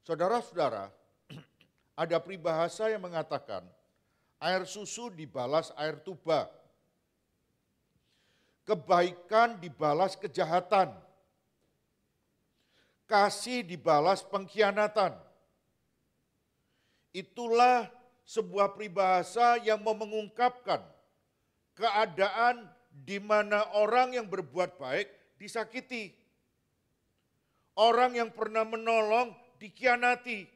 Saudara-saudara, ada peribahasa yang mengatakan air susu dibalas air tuba. Kebaikan dibalas kejahatan. Kasih dibalas pengkhianatan. Itulah sebuah peribahasa yang mau mengungkapkan keadaan di mana orang yang berbuat baik disakiti. Orang yang pernah menolong dikhianati.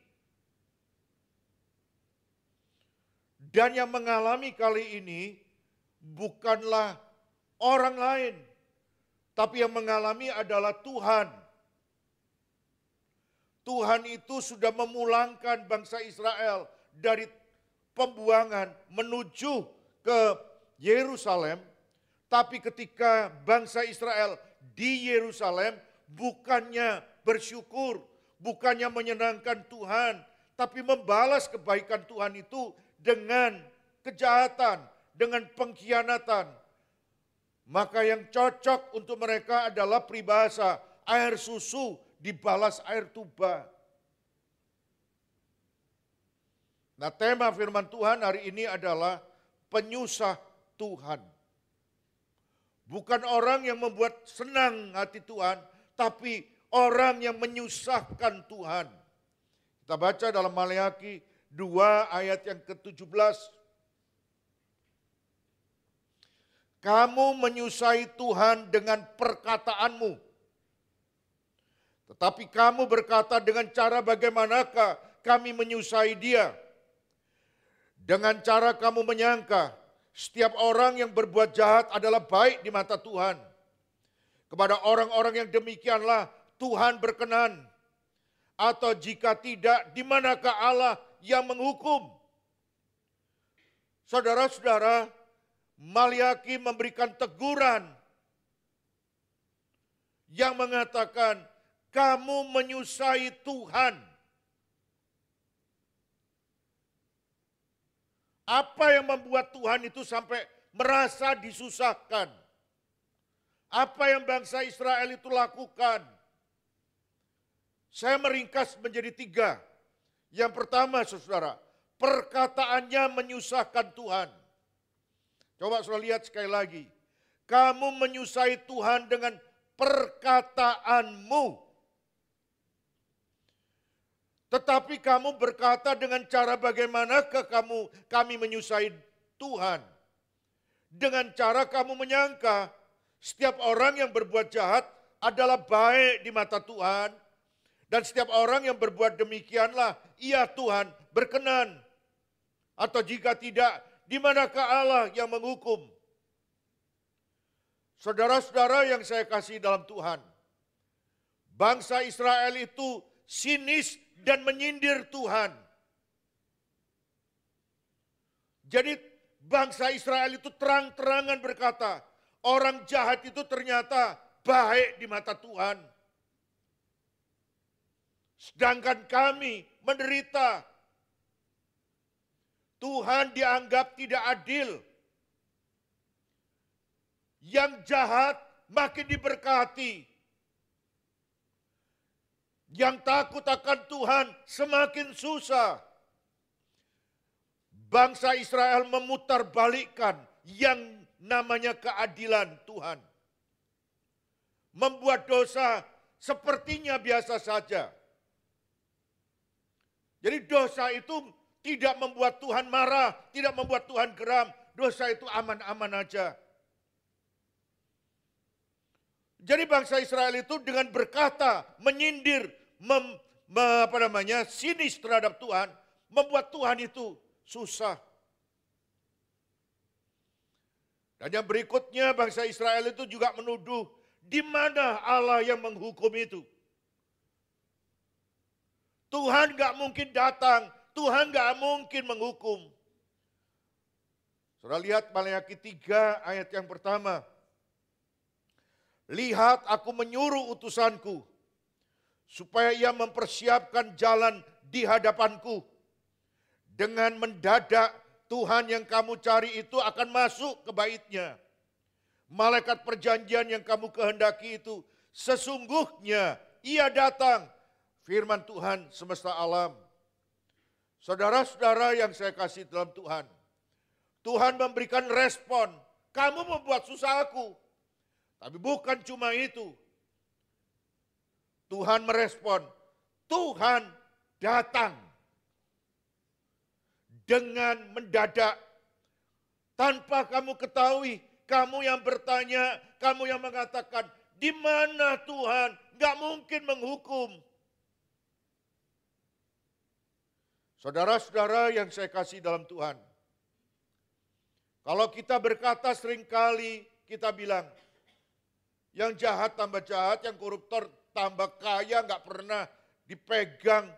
Dan yang mengalami kali ini bukanlah orang lain, tapi yang mengalami adalah Tuhan. Tuhan itu sudah memulangkan bangsa Israel dari pembuangan menuju ke Yerusalem. Tapi ketika bangsa Israel di Yerusalem bukannya bersyukur, bukannya menyenangkan Tuhan, tapi membalas kebaikan Tuhan itu dengan kejahatan, dengan pengkhianatan. Maka yang cocok untuk mereka adalah peribahasa air susu dibalas air tuba. Nah, tema firman Tuhan hari ini adalah penyusah Tuhan. Bukan orang yang membuat senang hati Tuhan, tapi orang yang menyusahkan Tuhan. Kita baca dalam Maleakhi 2 ayat yang ke-17. Kamu menyusahi Tuhan dengan perkataanmu. Tetapi kamu berkata dengan cara bagaimanakah kami menyusahi dia? Dengan cara kamu menyangka setiap orang yang berbuat jahat adalah baik di mata Tuhan. Kepada orang-orang yang demikianlah Tuhan berkenan. Atau jika tidak, di manakah Allah yang menghukum? Saudara-saudara, Maleakhi memberikan teguran yang mengatakan, kamu menyusahi Tuhan. Apa yang membuat Tuhan itu sampai merasa disusahkan? Apa yang bangsa Israel itu lakukan? Saya meringkas menjadi 3. Yang pertama, saudara, perkataannya menyusahkan Tuhan. Coba saudara lihat sekali lagi. Kamu menyusahi Tuhan dengan perkataanmu. Tetapi kamu berkata dengan cara bagaimanakah kami menyusahi Tuhan? Dengan cara kamu menyangka setiap orang yang berbuat jahat adalah baik di mata Tuhan. Dan setiap orang yang berbuat demikianlah, ia Tuhan berkenan. Atau jika tidak, di manakah Allah yang menghukum? Saudara-saudara yang saya kasih dalam Tuhan, bangsa Israel itu sinis dan menyindir Tuhan. Jadi bangsa Israel itu terang-terangan berkata, orang jahat itu ternyata baik di mata Tuhan. Sedangkan kami menderita. Tuhan dianggap tidak adil. Yang jahat makin diberkati. Yang takut akan Tuhan semakin susah. Bangsa Israel memutarbalikkan yang namanya keadilan Tuhan. Membuat dosa sepertinya biasa saja. Jadi dosa itu tidak membuat Tuhan marah, tidak membuat Tuhan geram. Dosa itu aman-aman aja. Jadi bangsa Israel itu dengan berkata, menyindir, sinis terhadap Tuhan, membuat Tuhan itu susah. Dan yang berikutnya bangsa Israel itu juga menuduh, di mana Allah yang menghukum itu? Tuhan gak mungkin datang, Tuhan gak mungkin menghukum. Saudara lihat Maleakhi 3 ayat yang pertama. Lihat aku menyuruh utusanku, supaya ia mempersiapkan jalan di hadapanku. Dengan mendadak Tuhan yang kamu cari itu akan masuk ke baitnya. Malaikat perjanjian yang kamu kehendaki itu, sesungguhnya ia datang. firman Tuhan semesta alam. Saudara-saudara yang saya kasih dalam Tuhan, Tuhan memberikan respon, kamu membuat susah aku. Tapi bukan cuma itu. Tuhan merespon, Tuhan datang dengan mendadak. Tanpa kamu ketahui, kamu yang bertanya, kamu yang mengatakan, di mana Tuhan? Gak mungkin menghukum. Saudara-saudara yang saya kasih dalam Tuhan, kalau kita berkata seringkali kita bilang, yang jahat tambah jahat, yang koruptor tambah kaya, gak pernah dipegang.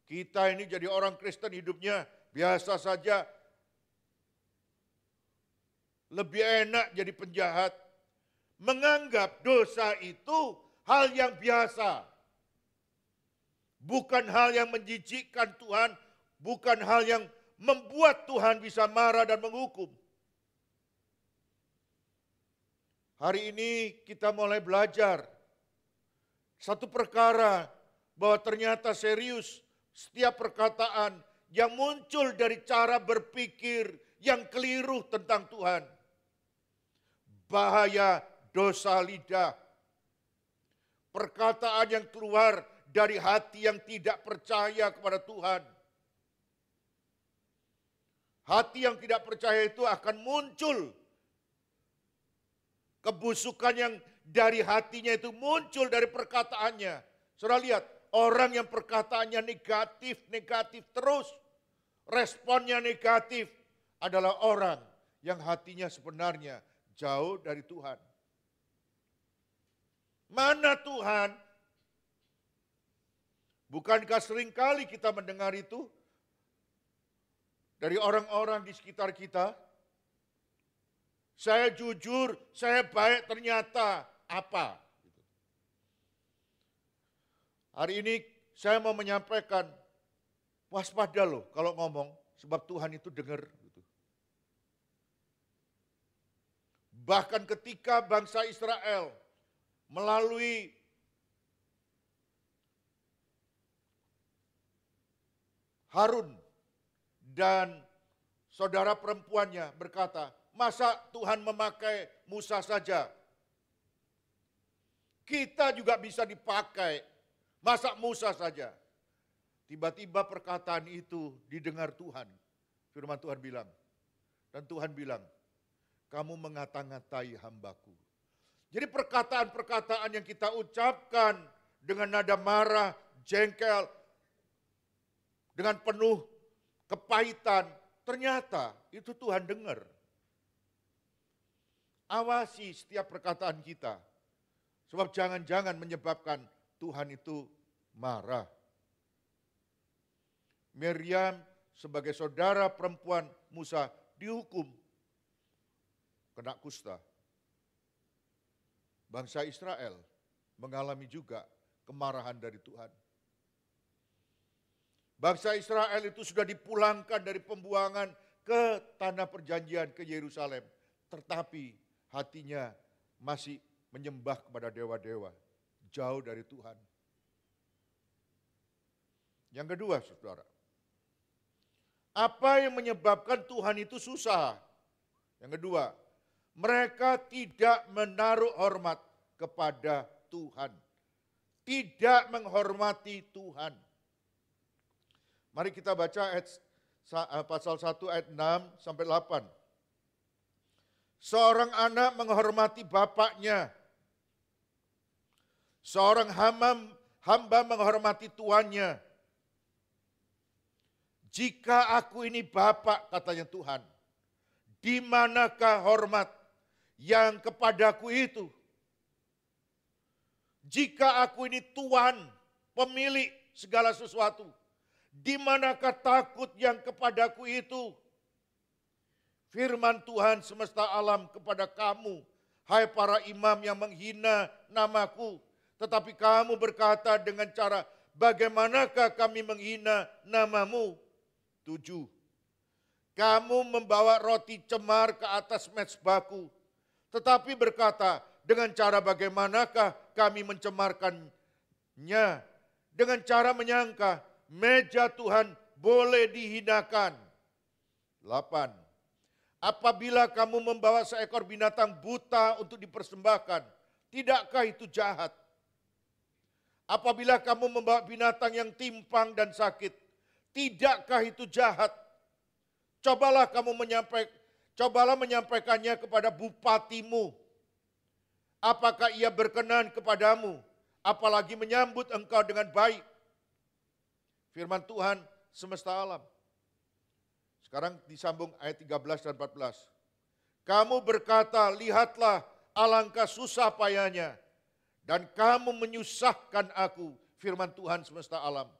Kita ini jadi orang Kristen hidupnya biasa saja. Lebih enak jadi penjahat. Menganggap dosa itu hal yang biasa. Bukan hal yang menjijikkan Tuhan, bukan hal yang membuat Tuhan bisa marah dan menghukum. Hari ini kita mulai belajar satu perkara bahwa ternyata serius setiap perkataan yang muncul dari cara berpikir yang keliru tentang Tuhan. Bahaya dosa lidah. Perkataan yang keluar dari hati yang tidak percaya kepada Tuhan. Hati yang tidak percaya itu akan muncul. Kebusukan yang dari hatinya itu muncul dari perkataannya. Saudara lihat, orang yang perkataannya negatif terus. Responnya negatif adalah orang yang hatinya sebenarnya jauh dari Tuhan. Mana Tuhan? Bukankah seringkali kita mendengar itu dari orang-orang di sekitar kita? Saya jujur, saya baik, ternyata apa? Hari ini saya mau menyampaikan, waspada loh kalau ngomong, sebab Tuhan itu dengar. Bahkan ketika bangsa Israel melalui Harun dan saudara perempuannya berkata, masa Tuhan memakai Musa saja? Kita juga bisa dipakai, masa Musa saja? Tiba-tiba perkataan itu didengar Tuhan. Firman Tuhan bilang, dan Tuhan bilang, kamu mengata-ngatai hambaku. Jadi perkataan-perkataan yang kita ucapkan dengan nada marah, jengkel, dengan penuh kepahitan, ternyata itu Tuhan dengar. Awasi setiap perkataan kita. Sebab jangan-jangan menyebabkan Tuhan itu marah. Miriam sebagai saudara perempuan Musa dihukum. Kena kusta. Bangsa Israel mengalami juga kemarahan dari Tuhan. Bangsa Israel itu sudah dipulangkan dari pembuangan ke tanah perjanjian, ke Yerusalem. Tetapi hatinya masih menyembah kepada dewa-dewa. Jauh dari Tuhan. Yang kedua, saudara. Apa yang menyebabkan Tuhan itu susah? Yang kedua, mereka tidak menaruh hormat kepada Tuhan. Tidak menghormati Tuhan. Mari kita baca ayat, pasal 1 ayat 6 sampai 8. Seorang anak menghormati bapaknya. Seorang hamba menghormati tuannya. Jika aku ini bapak, katanya Tuhan, di manakah hormat yang kepadaku itu? Jika aku ini tuan, pemilik segala sesuatu, di manakah takut yang kepadaku itu? Firman Tuhan semesta alam kepada kamu, hai para imam yang menghina namaku. Tetapi kamu berkata dengan cara, bagaimanakah kami menghina namamu? 7. Kamu membawa roti cemar ke atas mezbahku. Tetapi berkata, dengan cara bagaimanakah kami mencemarkannya dengan cara menyangka meja Tuhan boleh dihinakan. 8. Apabila kamu membawa seekor binatang buta untuk dipersembahkan, tidakkah itu jahat? Apabila kamu membawa binatang yang timpang dan sakit, tidakkah itu jahat? Cobalah menyampaikannya kepada bupatimu. Apakah ia berkenan kepadamu, apalagi menyambut engkau dengan baik? Firman Tuhan semesta alam. Sekarang disambung ayat 13 dan 14. Kamu berkata, lihatlah alangkah susah payahnya, dan kamu menyusahkan aku, firman Tuhan semesta alam.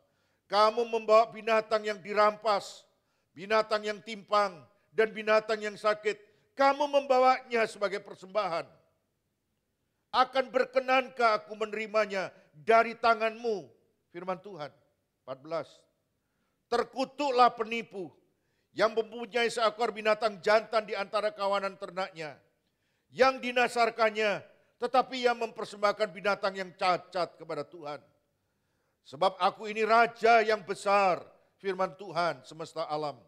Kamu membawa binatang yang dirampas, binatang yang timpang, dan binatang yang sakit. Kamu membawanya sebagai persembahan. Akan berkenankah aku menerimanya dari tanganmu, firman Tuhan. 14. Terkutuklah penipu yang mempunyai seekor binatang jantan di antara kawanan ternaknya, yang dinasarkannya, tetapi yang mempersembahkan binatang yang cacat kepada Tuhan. Sebab aku ini raja yang besar, firman Tuhan semesta alam,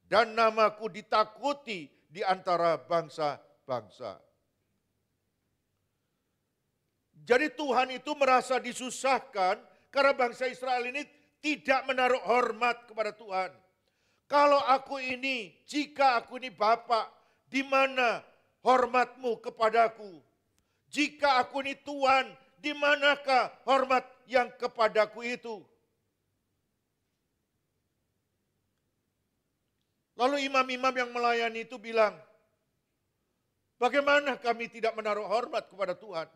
dan namaku ditakuti di antara bangsa-bangsa. Jadi Tuhan itu merasa disusahkan karena bangsa Israel ini tidak menaruh hormat kepada Tuhan. Kalau aku ini, jika aku ini Bapak, di mana hormatmu kepadaku? Jika aku ini Tuhan, di manakah hormat yang kepadaku itu? Lalu imam-imam yang melayani itu bilang, bagaimana kami tidak menaruh hormat kepada Tuhan?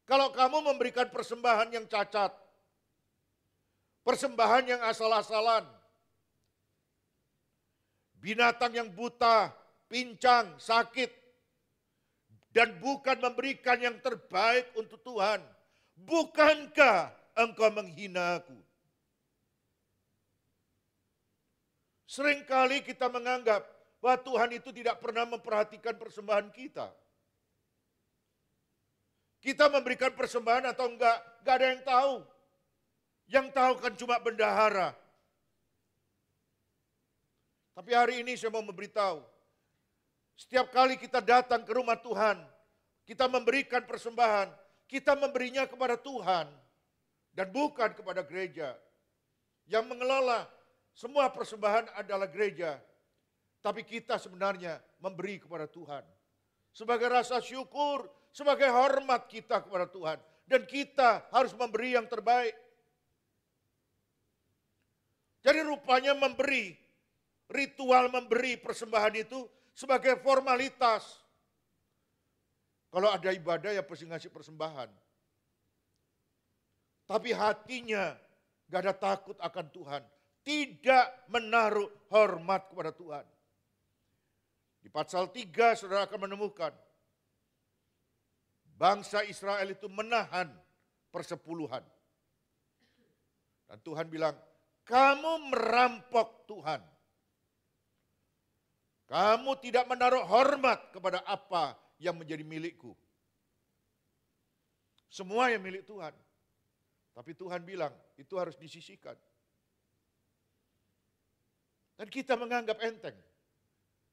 Kalau kamu memberikan persembahan yang cacat, persembahan yang asal-asalan, binatang yang buta, pincang, sakit, dan bukan memberikan yang terbaik untuk Tuhan, bukankah engkau menghina aku? Seringkali kita menganggap bahwa Tuhan itu tidak pernah memperhatikan persembahan kita. Kita memberikan persembahan atau enggak ada yang tahu. Yang tahu kan cuma bendahara. Tapi hari ini saya mau memberitahu, setiap kali kita datang ke rumah Tuhan, kita memberikan persembahan, kita memberinya kepada Tuhan dan bukan kepada gereja. Yang mengelola semua persembahan adalah gereja, tapi kita sebenarnya memberi kepada Tuhan. Sebagai rasa syukur, sebagai hormat kita kepada Tuhan. Dan kita harus memberi yang terbaik. Jadi rupanya memberi, ritual memberi persembahan itu sebagai formalitas. Kalau ada ibadah ya pasti ngasih persembahan. Tapi hatinya gak ada takut akan Tuhan. Tidak menaruh hormat kepada Tuhan. Di pasal 3 saudara akan menemukan bangsa Israel itu menahan persepuluhan. Dan Tuhan bilang, kamu merampok Tuhan. Kamu tidak menaruh hormat kepada apa yang menjadi milikku. Semua yang milik Tuhan. Tapi Tuhan bilang, itu harus disisihkan. Dan kita menganggap enteng.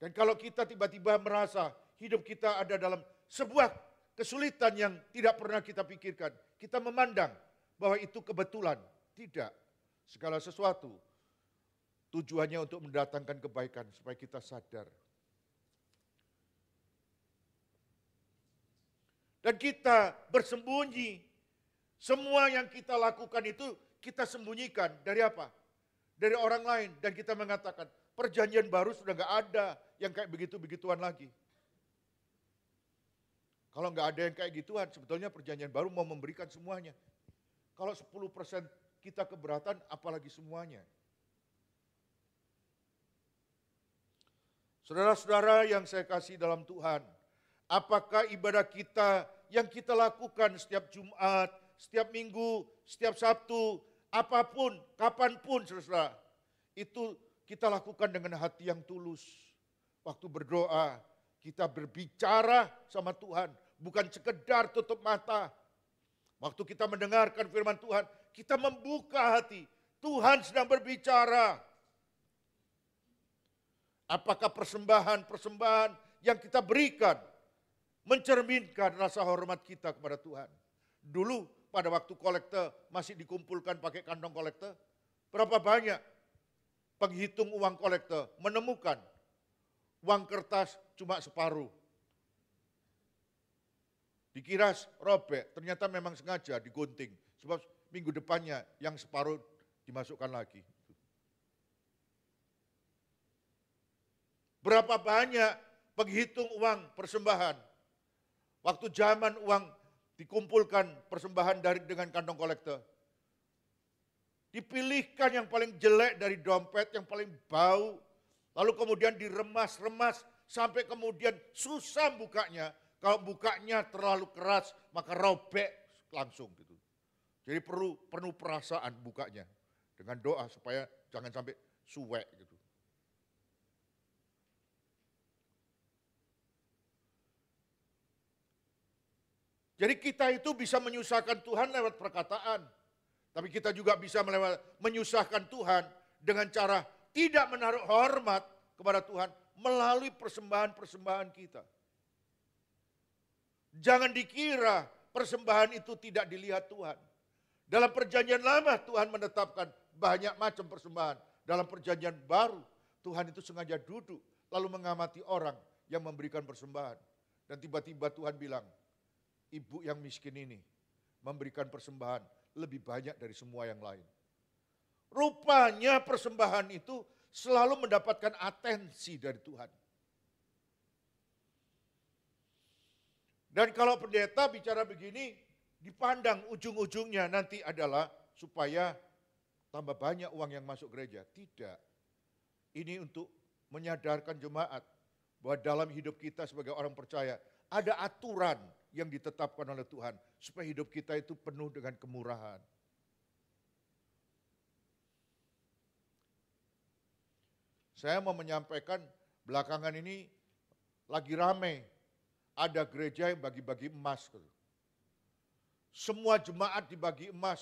Dan kalau kita tiba-tiba merasa hidup kita ada dalam sebuah kesulitan yang tidak pernah kita pikirkan, kita memandang bahwa itu kebetulan. Tidak. Segala sesuatu tujuannya untuk mendatangkan kebaikan supaya kita sadar. Dan kita bersembunyi. Semua yang kita lakukan itu kita sembunyikan. Dari apa? Dari orang lain. Dan kita mengatakan, perjanjian baru sudah gak ada yang kayak begitu-begituan lagi. Kalau gak ada yang kayak gituan, sebetulnya perjanjian baru mau memberikan semuanya. Kalau 10% kita keberatan, apalagi semuanya. Saudara-saudara yang saya kasih dalam Tuhan, apakah ibadah kita yang kita lakukan setiap Jumat, setiap Minggu, setiap Sabtu, apapun, kapanpun saudara, itu kita lakukan dengan hati yang tulus. Waktu berdoa, kita berbicara sama Tuhan, bukan sekedar tutup mata. Waktu kita mendengarkan firman Tuhan, kita membuka hati. Tuhan sedang berbicara. Apakah persembahan-persembahan yang kita berikan mencerminkan rasa hormat kita kepada Tuhan? Dulu pada waktu kolekte masih dikumpulkan pakai kantong kolekte, berapa banyak penghitung uang kolekte menemukan uang kertas cuma separuh. Dikira robek, ternyata memang sengaja digunting. Sebab minggu depannya yang separuh dimasukkan lagi. Berapa banyak penghitung uang persembahan. Waktu zaman uang dikumpulkan persembahan dengan kantong kolektor. Dipilihkan yang paling jelek dari dompet, yang paling bau. Lalu kemudian diremas-remas sampai kemudian susah bukanya. Kalau bukanya terlalu keras maka robek langsung gitu. Jadi perlu penuh perasaan bukanya. Dengan doa supaya jangan sampai suwek gitu. Jadi kita itu bisa menyusahkan Tuhan lewat perkataan. Tapi kita juga bisa menyusahkan Tuhan dengan cara tidak menaruh hormat kepada Tuhan melalui persembahan-persembahan kita. Jangan dikira persembahan itu tidak dilihat Tuhan. Dalam perjanjian lama Tuhan menetapkan banyak macam persembahan. Dalam perjanjian baru Tuhan itu sengaja duduk lalu mengamati orang yang memberikan persembahan. Dan tiba-tiba Tuhan bilang, ibu yang miskin ini memberikan persembahan lebih banyak dari semua yang lain. Rupanya persembahan itu selalu mendapatkan atensi dari Tuhan. Dan kalau pendeta bicara begini, dipandang ujung-ujungnya nanti adalah supaya tambah banyak uang yang masuk gereja. Tidak. Ini untuk menyadarkan jemaat bahwa dalam hidup kita sebagai orang percaya, ada aturan yang ditetapkan oleh Tuhan supaya hidup kita itu penuh dengan kemurahan. Saya mau menyampaikan belakangan ini lagi ramai ada gereja yang bagi-bagi emas. Semua jemaat dibagi emas.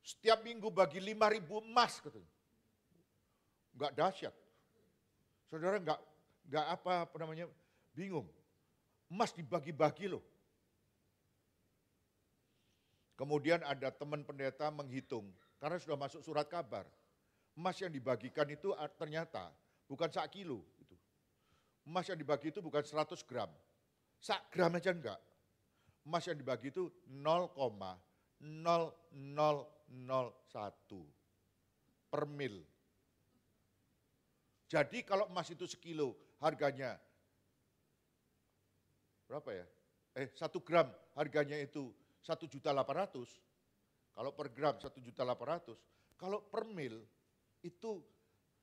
Setiap minggu bagi 5.000 emas. Enggak dahsyat. Saudara enggak bingung. Emas dibagi-bagi loh. Kemudian ada teman pendeta menghitung, karena sudah masuk surat kabar. Emas yang dibagikan itu ternyata bukan 1 kilo. Emas yang dibagi itu bukan 100 gram. 1 gram aja enggak. Emas yang dibagi itu 0,0001 per mil. Jadi kalau emas itu sekilo harganya berapa ya? 1 gram harganya itu 1.800.000. Kalau per gram 1.800.000. Kalau per mil itu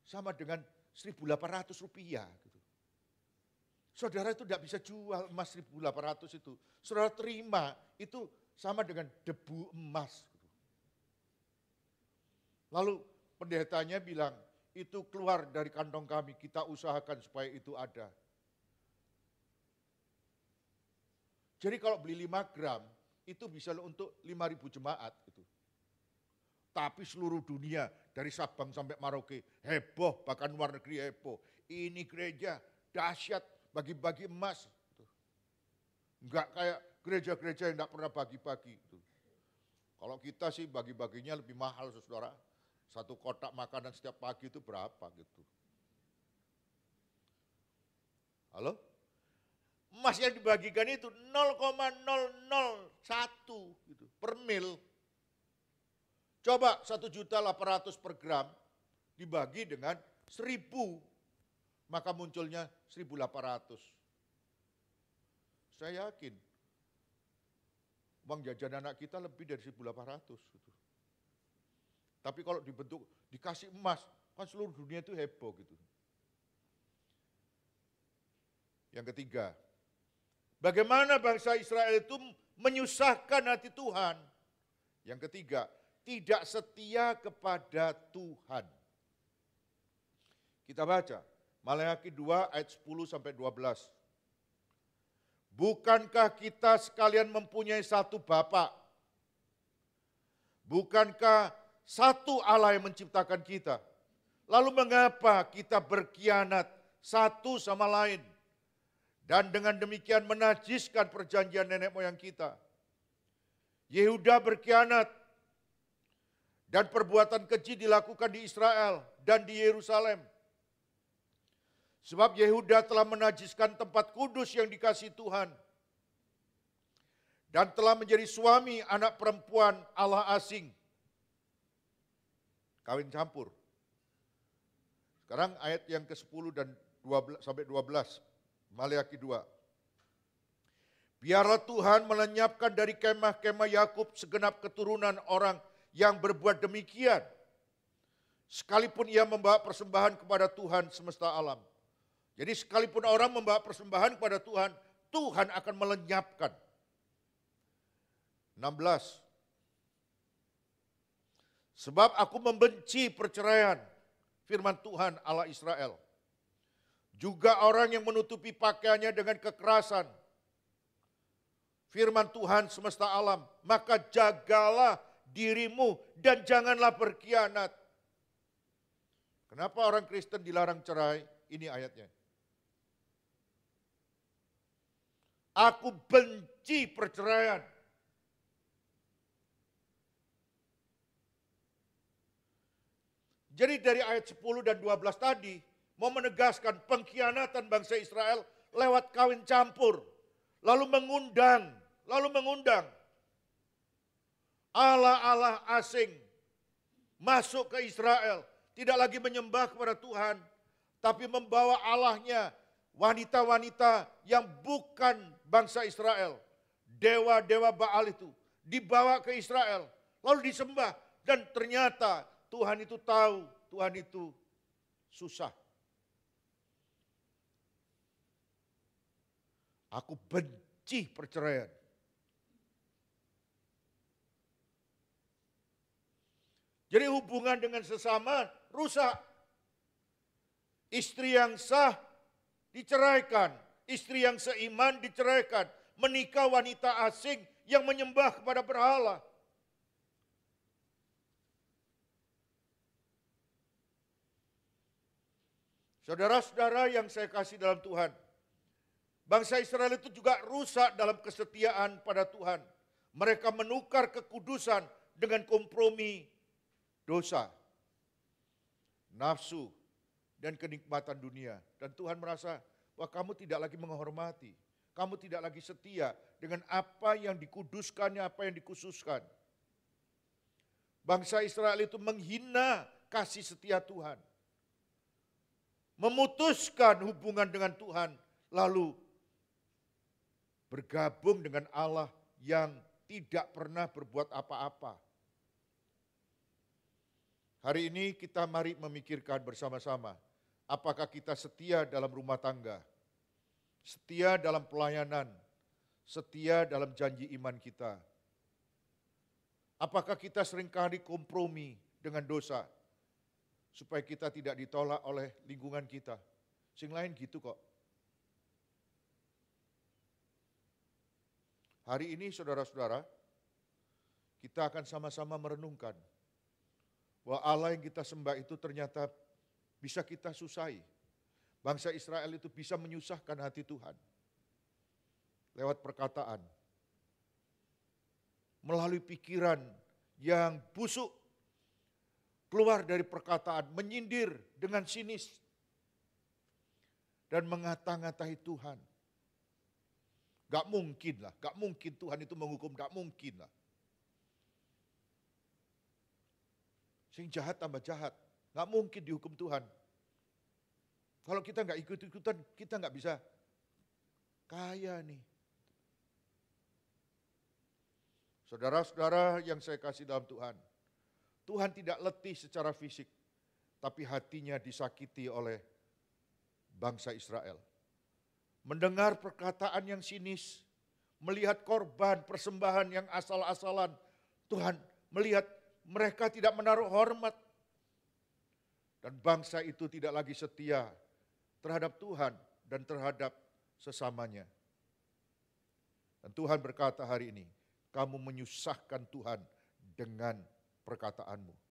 sama dengan 1.800 rupiah. Saudara itu tidak bisa jual emas 1.800 itu. Saudara terima itu sama dengan debu emas. Lalu pendetanya bilang, itu keluar dari kantong kami, kita usahakan supaya itu ada. Jadi kalau beli 5 gram, itu bisa untuk 5.000 jemaat. Tapi seluruh dunia, dari Sabang sampai Merauke, heboh, bahkan luar negeri heboh. Ini gereja dahsyat, bagi-bagi emas. Enggak kayak gereja-gereja yang enggak pernah bagi-bagi. Kalau kita sih bagi-baginya lebih mahal, saudara. 1 kotak makanan setiap pagi itu berapa gitu. Halo? Emas yang dibagikan itu 0,001 gitu, per mil. Coba 1.800.000 per gram dibagi dengan 1.000, maka munculnya 1.800. Saya yakin uang jajan anak kita lebih dari 1.800 gitu. Tapi kalau dibentuk, dikasih emas, kan seluruh dunia itu heboh gitu. Yang ketiga, bagaimana bangsa Israel itu menyusahkan hati Tuhan. Yang ketiga, tidak setia kepada Tuhan. Kita baca, Maleakhi 2 ayat 10 sampai 12. Bukankah kita sekalian mempunyai satu Bapa? Bukankah satu Allah yang menciptakan kita? Lalu mengapa kita berkhianat satu sama lain? Dan dengan demikian menajiskan perjanjian nenek moyang kita. Yehuda berkhianat dan perbuatan keji dilakukan di Israel dan di Yerusalem. Sebab Yehuda telah menajiskan tempat kudus yang dikasihi Tuhan. Dan telah menjadi suami anak perempuan Allah asing. Kawin campur. Sekarang ayat yang ke-10 dan 12 sampai 12. Maleakhi 2. Biarlah Tuhan melenyapkan dari kemah-kemah Yakub segenap keturunan orang yang berbuat demikian. Sekalipun ia membawa persembahan kepada Tuhan semesta alam. Jadi sekalipun orang membawa persembahan kepada Tuhan, Tuhan akan melenyapkan. 16. Sebab aku membenci perceraian, firman Tuhan Allah Israel. Juga orang yang menutupi pakaiannya dengan kekerasan, firman Tuhan semesta alam. Maka jagalah dirimu dan janganlah berkhianat. Kenapa orang Kristen dilarang cerai? Ini ayatnya. Aku benci perceraian. Jadi dari ayat 10 dan 12 tadi mau menegaskan pengkhianatan bangsa Israel lewat kawin campur. Lalu mengundang Allah-Allah asing masuk ke Israel. Tidak lagi menyembah kepada Tuhan, tapi membawa Allahnya wanita-wanita yang bukan bangsa Israel. Dewa-dewa Baal itu dibawa ke Israel, lalu disembah. Dan ternyata Tuhan itu tahu, Tuhan itu susah. Aku benci perceraian. Jadi hubungan dengan sesama rusak. Istri yang sah diceraikan, istri yang seiman diceraikan, menikah wanita asing yang menyembah kepada berhala. Saudara-saudara yang saya kasih dalam Tuhan, bangsa Israel itu juga rusak dalam kesetiaan pada Tuhan. Mereka menukar kekudusan dengan kompromi dosa, nafsu, dan kenikmatan dunia. Dan Tuhan merasa bahwa kamu tidak lagi menghormati, kamu tidak lagi setia dengan apa yang dikuduskannya, apa yang dikhususkan. Bangsa Israel itu menghina kasih setia Tuhan, memutuskan hubungan dengan Tuhan, lalu bergabung dengan Allah yang tidak pernah berbuat apa-apa. Hari ini kita mari memikirkan bersama-sama, apakah kita setia dalam rumah tangga, setia dalam pelayanan, setia dalam janji iman kita. Apakah kita seringkali kompromi dengan dosa, supaya kita tidak ditolak oleh lingkungan kita. Sing lain gitu kok. Hari ini saudara-saudara, kita akan sama-sama merenungkan bahwa Allah yang kita sembah itu ternyata bisa kita susahi. Bangsa Israel itu bisa menyusahkan hati Tuhan lewat perkataan, melalui pikiran yang busuk, keluar dari perkataan, menyindir dengan sinis, dan mengata-ngatai Tuhan. Gak mungkin lah, gak mungkin Tuhan itu menghukum, gak mungkin lah. Sing jahat tambah jahat, gak mungkin dihukum Tuhan. Kalau kita gak ikut-ikutan, kita gak bisa kaya nih. Saudara-saudara yang saya kasih dalam Tuhan, Tuhan tidak letih secara fisik, tapi hatinya disakiti oleh bangsa Israel. Mendengar perkataan yang sinis, melihat korban persembahan yang asal-asalan, Tuhan melihat mereka tidak menaruh hormat. Dan bangsa itu tidak lagi setia terhadap Tuhan dan terhadap sesamanya. Dan Tuhan berkata hari ini, kamu menyusahkan Tuhan dengan perkataanmu.